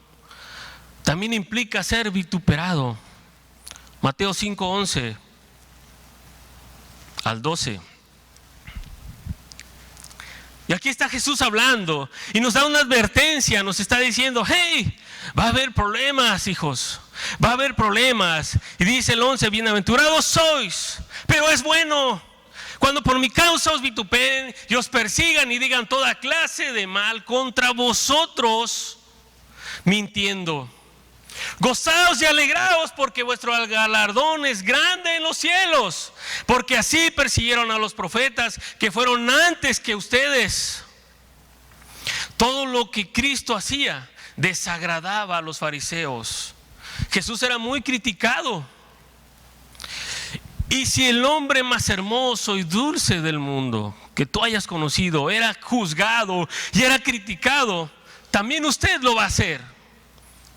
también implica ser vituperado. Mateo 5:11 al 12. Y aquí está Jesús hablando y nos da una advertencia, nos está diciendo: hey, va a haber problemas, hijos, va a haber problemas. Y dice el 11: bienaventurados sois, pero es bueno cuando por mi causa os vituperen y os persigan y digan toda clase de mal contra vosotros, mintiendo. Gozaos y alegraos, porque vuestro galardón es grande en los cielos, porque así persiguieron a los profetas que fueron antes que ustedes. Todo lo que Cristo hacía desagradaba a los fariseos. Jesús era muy criticado. Y si el hombre más hermoso y dulce del mundo que tú hayas conocido era juzgado y era criticado, también usted lo va a hacer.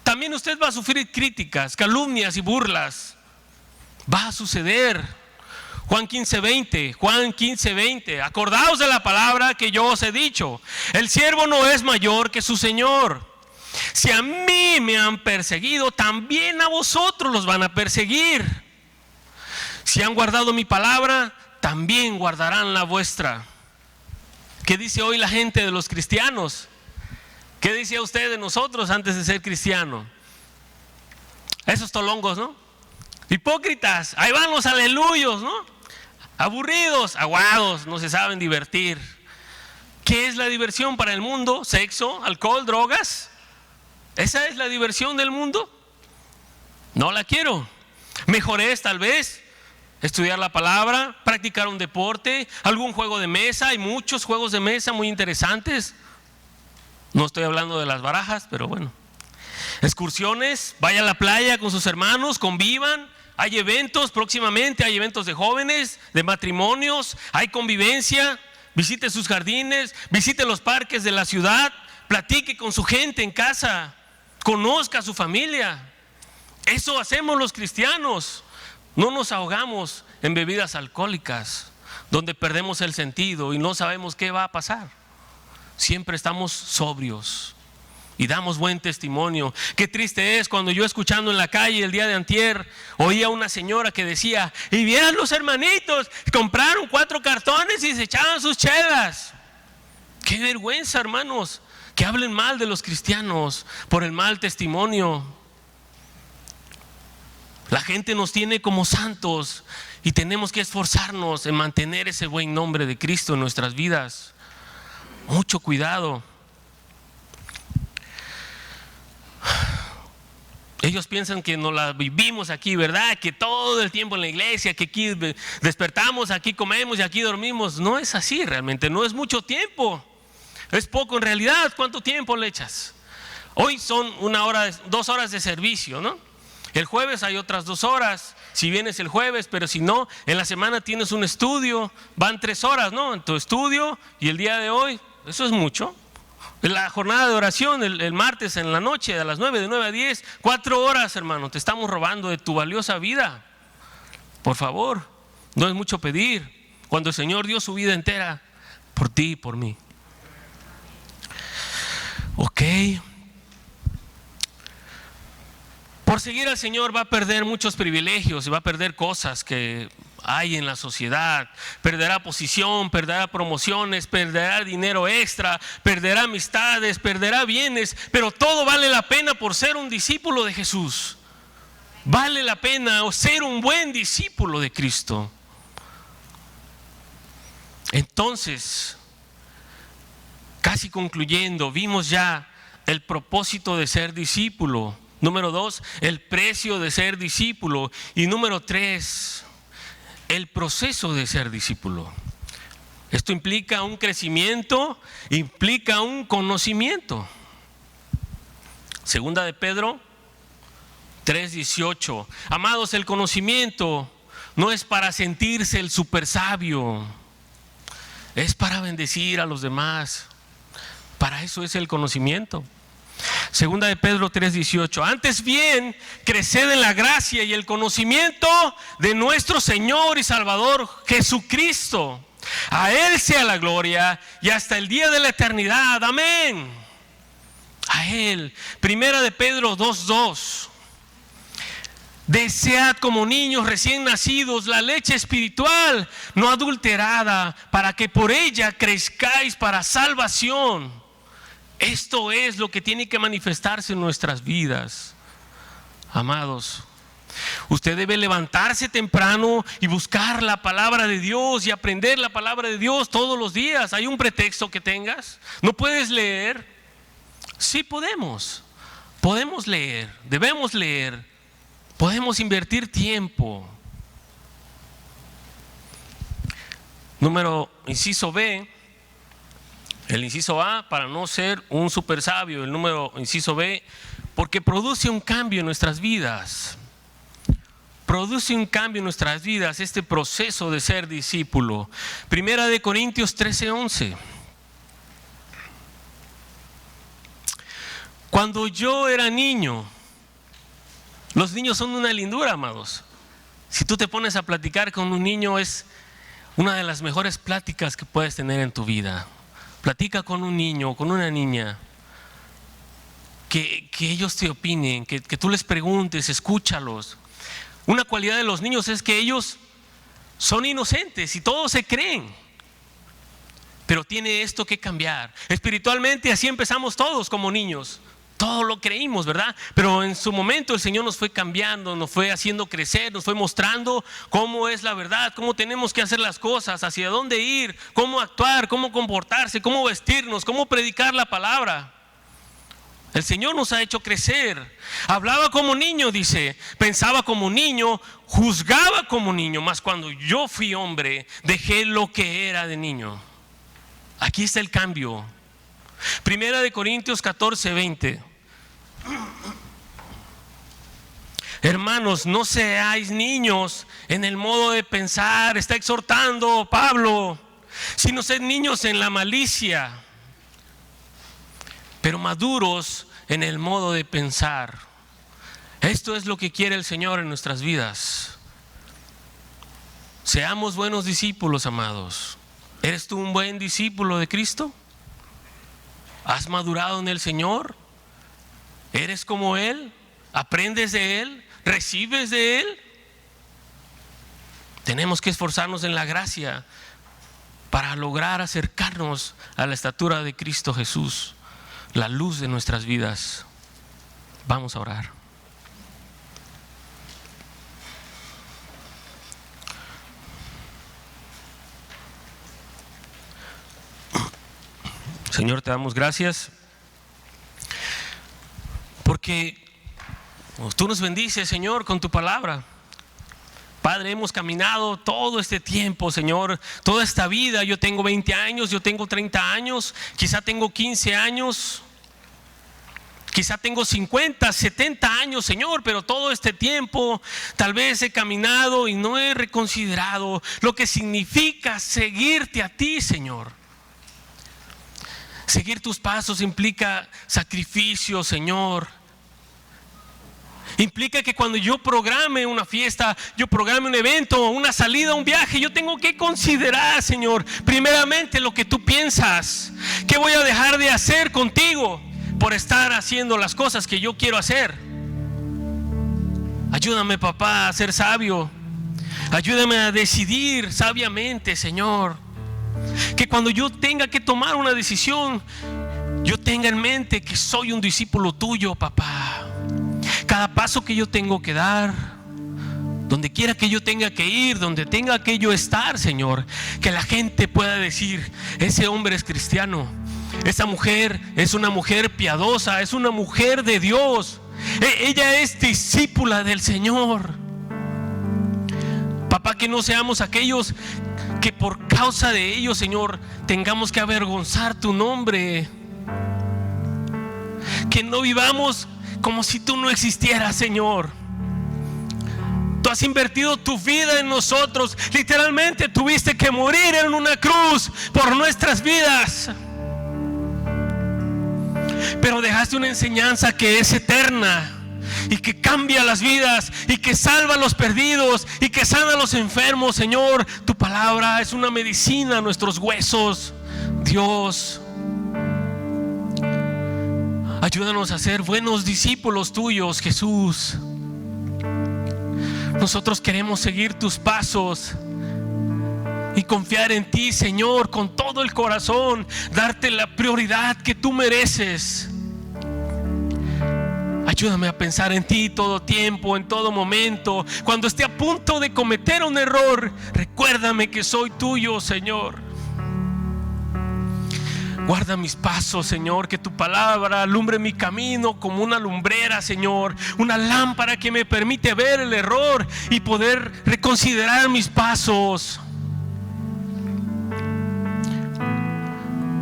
También usted va a sufrir críticas, calumnias y burlas. Va a suceder. Juan 15:20. Acordaos de la palabra que yo os he dicho: el siervo no es mayor que su señor. Si a mí me han perseguido, también a vosotros los van a perseguir. Si han guardado mi palabra, también guardarán la vuestra. ¿Qué dice hoy la gente de los cristianos? ¿Qué decía usted de nosotros antes de ser cristiano? Esos tolongos, ¿no? Hipócritas, ahí van los aleluyos, ¿no? Aburridos, aguados, no se saben divertir. ¿Qué es la diversión para el mundo? ¿Sexo, alcohol, drogas? ¿Esa es la diversión del mundo? No la quiero. Mejor es tal vez estudiar la palabra, practicar un deporte, algún juego de mesa. Hay muchos juegos de mesa muy interesantes. No estoy hablando de las barajas, pero bueno. Excursiones, vaya a la playa con sus hermanos, convivan. Hay eventos próximamente, hay eventos de jóvenes, de matrimonios, hay convivencia. Visite sus jardines, visite los parques de la ciudad, platique con su gente en casa, conozca a su familia. Eso hacemos los cristianos. No nos ahogamos en bebidas alcohólicas, donde perdemos el sentido y no sabemos qué va a pasar. Siempre estamos sobrios y damos buen testimonio. Qué triste es cuando yo, escuchando en la calle el día de antier, oía a una señora que decía: y vieran los hermanitos, compraron 4 cartones y se echaban sus chelas. Qué vergüenza, hermanos, que hablen mal de los cristianos por el mal testimonio. La gente nos tiene como santos y tenemos que esforzarnos en mantener ese buen nombre de Cristo en nuestras vidas. Mucho cuidado. Ellos piensan que nos la vivimos aquí, ¿verdad? Que todo el tiempo en la iglesia, que aquí despertamos, aquí comemos y aquí dormimos. No es así realmente, no es mucho tiempo. Es poco en realidad. ¿Cuánto tiempo le echas? Hoy son 1 hora, 2 horas de servicio, ¿no? El jueves hay otras 2 horas, si vienes el jueves, pero si no, en la semana tienes un estudio, van 3 horas, ¿no? En tu estudio y el día de hoy, eso es mucho. La jornada de oración, el martes en la noche, a las 9, de 9 a 10, 4 horas, hermano, te estamos robando de tu valiosa vida. Por favor, no es mucho pedir, cuando el Señor dio su vida entera por ti y por mí. Ok. Por seguir al Señor va a perder muchos privilegios y va a perder cosas que hay en la sociedad. Perderá posición, perderá promociones, perderá dinero extra, perderá amistades, perderá bienes, pero todo vale la pena por ser un discípulo de Jesús. Vale la pena ser un buen discípulo de Cristo. Entonces, casi concluyendo, vimos ya el propósito de ser discípulo. Número 2, el precio de ser discípulo. Y número 3, el proceso de ser discípulo. Esto implica un crecimiento, implica un conocimiento. Segunda de Pedro 3:18. Amados, el conocimiento no es para sentirse el super sabio, es para bendecir a los demás. Para eso es el conocimiento. Segunda de Pedro 3:18. Antes bien, creced en la gracia y el conocimiento de nuestro Señor y Salvador Jesucristo. A Él sea la gloria y hasta el día de la eternidad. Amén. A Él. Primera de Pedro 2:2. Desead como niños recién nacidos la leche espiritual no adulterada, para que por ella crezcáis para salvación. Esto es lo que tiene que manifestarse en nuestras vidas. Amados, usted debe levantarse temprano y buscar la palabra de Dios y aprender la palabra de Dios todos los días. ¿Hay un pretexto que tengas? ¿No puedes leer? Sí podemos leer, debemos leer, podemos invertir tiempo. Inciso B. El inciso A, para no ser un super sabio. Inciso B, porque produce un cambio en nuestras vidas. Produce un cambio en nuestras vidas este proceso de ser discípulo. Primera de Corintios 13:11. Cuando yo era niño, los niños son una lindura, amados. Si tú te pones a platicar con un niño, es una de las mejores pláticas que puedes tener en tu vida. Platica con un niño o con una niña, que ellos te opinen, que tú les preguntes, escúchalos. Una cualidad de los niños es que ellos son inocentes y todos se creen, pero tiene esto que cambiar. Espiritualmente así empezamos todos como niños. Todo lo creímos, ¿verdad? Pero en su momento el Señor nos fue cambiando, nos fue haciendo crecer, nos fue mostrando cómo es la verdad, cómo tenemos que hacer las cosas, hacia dónde ir, cómo actuar, cómo comportarse, cómo vestirnos, cómo predicar la palabra. El Señor nos ha hecho crecer. Hablaba como niño, dice, pensaba como niño, juzgaba como niño, mas cuando yo fui hombre, dejé lo que era de niño. Aquí está el cambio. Primera de Corintios 14:20. Hermanos, no seáis niños en el modo de pensar, está exhortando Pablo, sino sed niños en la malicia, pero maduros en el modo de pensar. Esto es lo que quiere el Señor en nuestras vidas. Seamos buenos discípulos, amados. ¿Eres tú un buen discípulo de Cristo? ¿Has madurado en el Señor? ¿Eres como Él? ¿Aprendes de Él? ¿Recibes de Él? Tenemos que esforzarnos en la gracia para lograr acercarnos a la estatura de Cristo Jesús, la luz de nuestras vidas. Vamos a orar. Señor, te damos gracias porque tú nos bendices, Señor, con tu palabra. Padre, hemos caminado todo este tiempo, Señor, toda esta vida. Yo tengo 20 años, yo tengo 30 años, quizá tengo 15 años. Quizá tengo 50, 70 años, Señor, pero todo este tiempo tal vez he caminado y no he reconsiderado lo que significa seguirte a ti, Señor. Seguir tus pasos implica sacrificio, Señor. Implica que cuando yo programe una fiesta, yo programe un evento, una salida, un viaje, yo tengo que considerar, Señor, primeramente lo que tú piensas. ¿Qué voy a dejar de hacer contigo por estar haciendo las cosas que yo quiero hacer? Ayúdame, papá, a ser sabio. Ayúdame a decidir sabiamente, Señor. Que cuando yo tenga que tomar una decisión, yo tenga en mente que soy un discípulo tuyo, papá. Cada paso que yo tengo que dar, donde quiera que yo tenga que ir, donde tenga que yo estar, Señor, que la gente pueda decir: ese hombre es cristiano, esa mujer es una mujer piadosa, es una mujer de Dios, ella es discípula del Señor. Papá, que no seamos aquellos que por causa de ellos, Señor, tengamos que avergonzar tu nombre. Que no vivamos como si tú no existieras, Señor. Tú has invertido tu vida en nosotros. Literalmente tuviste que morir en una cruz por nuestras vidas. Pero dejaste una enseñanza que es eterna y que cambia las vidas y que salva a los perdidos y que sana a los enfermos, Señor. Tu palabra es una medicina a nuestros huesos, Dios. Ayúdanos a ser buenos discípulos tuyos, Jesús. Nosotros queremos seguir tus pasos y confiar en ti, Señor, con todo el corazón, darte la prioridad que tú mereces. Ayúdame a pensar en ti todo tiempo, en todo momento. Cuando esté a punto de cometer un error, recuérdame que soy tuyo, Señor. Guarda mis pasos, Señor, que tu palabra alumbre mi camino como una lumbrera, Señor, una lámpara que me permite ver el error y poder reconsiderar mis pasos.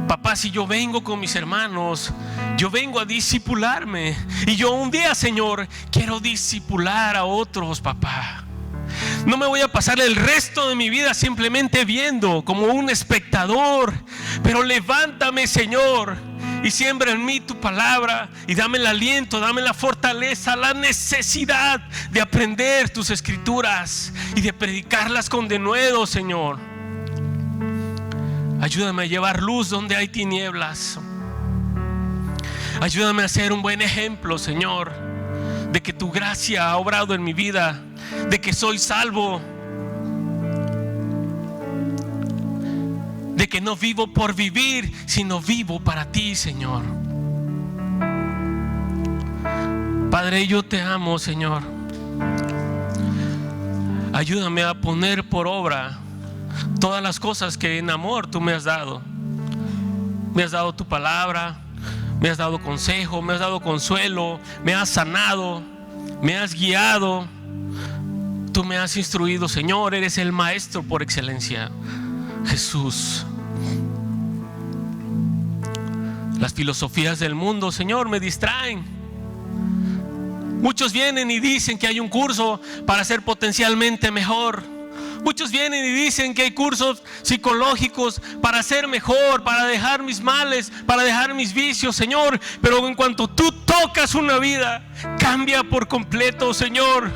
Papá, si yo vengo con mis hermanos, yo vengo a discipularme, y yo un día, Señor, quiero discipular a otros, papá. No me voy a pasar el resto de mi vida simplemente viendo como un espectador, pero levántame, Señor, y siembra en mí tu palabra y dame el aliento, dame la fortaleza, la necesidad de aprender tus escrituras y de predicarlas con denuedo, Señor. Ayúdame a llevar luz donde hay tinieblas. Ayúdame a ser un buen ejemplo, Señor, de que tu gracia ha obrado en mi vida, de que soy salvo, de que no vivo por vivir, sino vivo para ti, Señor. Padre, yo te amo, Señor. Ayúdame a poner por obra todas las cosas que en amor tú me has dado. Me has dado tu palabra, me has dado consejo, me has dado consuelo, me has sanado, me has guiado. Tú me has instruido, Señor. Eres el maestro por excelencia, Jesús. Las filosofías del mundo, Señor, me distraen. Muchos vienen y dicen que hay un curso para ser potencialmente mejor. Muchos vienen y dicen que hay cursos psicológicos para ser mejor, para dejar mis males, para dejar mis vicios, Señor. Pero en cuanto tú tocas una vida, cambia por completo, Señor.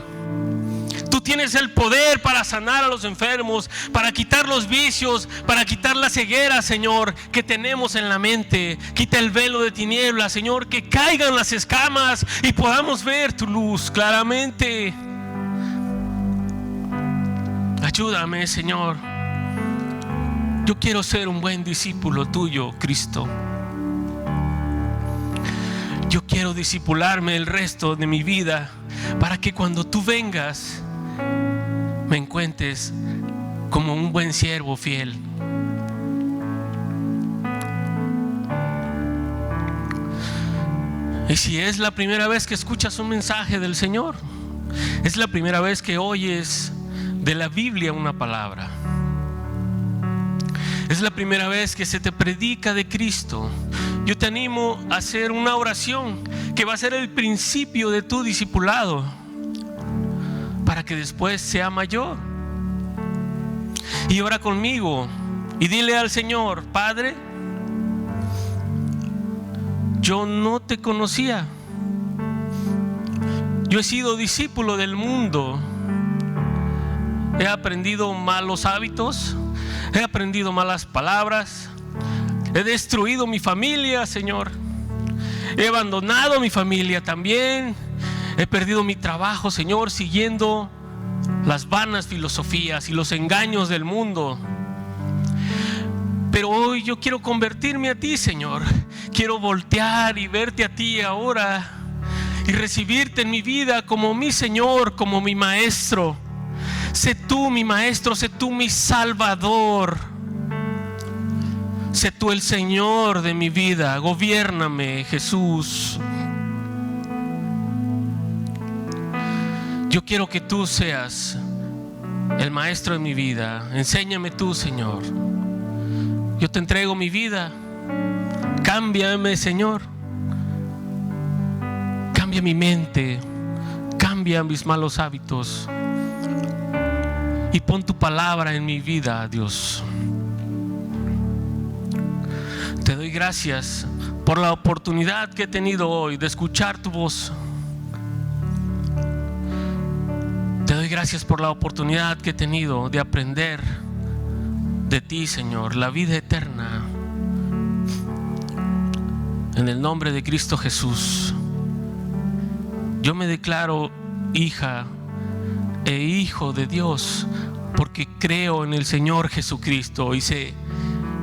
Tú tienes el poder para sanar a los enfermos, para quitar los vicios, para quitar la ceguera, Señor, que tenemos en la mente. Quita el velo de tinieblas, Señor, que caigan las escamas y podamos ver tu luz claramente. Ayúdame, Señor. Yo quiero ser un buen discípulo tuyo, Cristo. Yo quiero discipularme el resto de mi vida para que cuando tú vengas me encuentres como un buen siervo fiel. Y si es la primera vez que escuchas un mensaje del Señor, es la primera vez que oyes de la Biblia una palabra, es la primera vez que se te predica de Cristo, yo te animo a hacer una oración que va a ser el principio de tu discipulado, para que después sea mayor. Y ora conmigo y dile al Señor: Padre, yo no te conocía. Yo he sido discípulo del mundo. He aprendido malos hábitos, he aprendido malas palabras, he destruido mi familia, Señor. He abandonado mi familia también. He perdido mi trabajo, Señor, siguiendo las vanas filosofías y los engaños del mundo. Pero hoy yo quiero convertirme a ti, Señor. Quiero voltear y verte a ti ahora y recibirte en mi vida como mi Señor, como mi Maestro. Sé tú mi Maestro, sé tú mi Salvador. Sé tú el Señor de mi vida. Gobiérname, Jesús. Yo quiero que tú seas el Maestro de mi vida. Enséñame tú, Señor. Yo te entrego mi vida. Cámbiame, Señor. Cambia mi mente. Cambia mis malos hábitos. Y pon tu palabra en mi vida, Dios. Te doy gracias por la oportunidad que he tenido hoy de escuchar tu voz. Te doy gracias por la oportunidad que he tenido de aprender de ti, Señor, la vida eterna. En el nombre de Cristo Jesús, yo me declaro hija e hijo de Dios, porque creo en el Señor Jesucristo y sé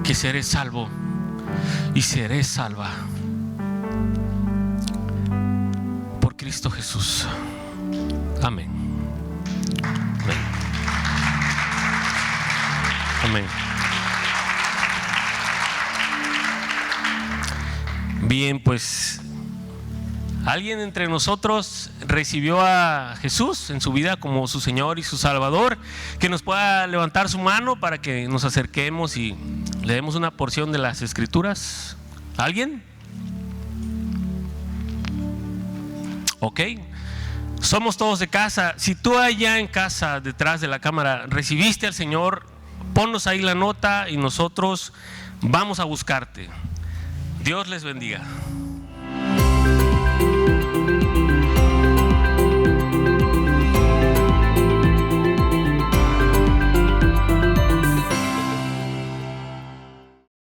que seré salvo y seré salva por Cristo Jesús. Amén. Amén. Amén. Bien, pues ¿alguien entre nosotros recibió a Jesús en su vida como su Señor y su Salvador? Que nos pueda levantar su mano para que nos acerquemos y le demos una porción de las Escrituras. ¿Alguien? Ok. Somos todos de casa. Si tú allá en casa, detrás de la cámara, recibiste al Señor, ponnos ahí la nota y nosotros vamos a buscarte. Dios les bendiga.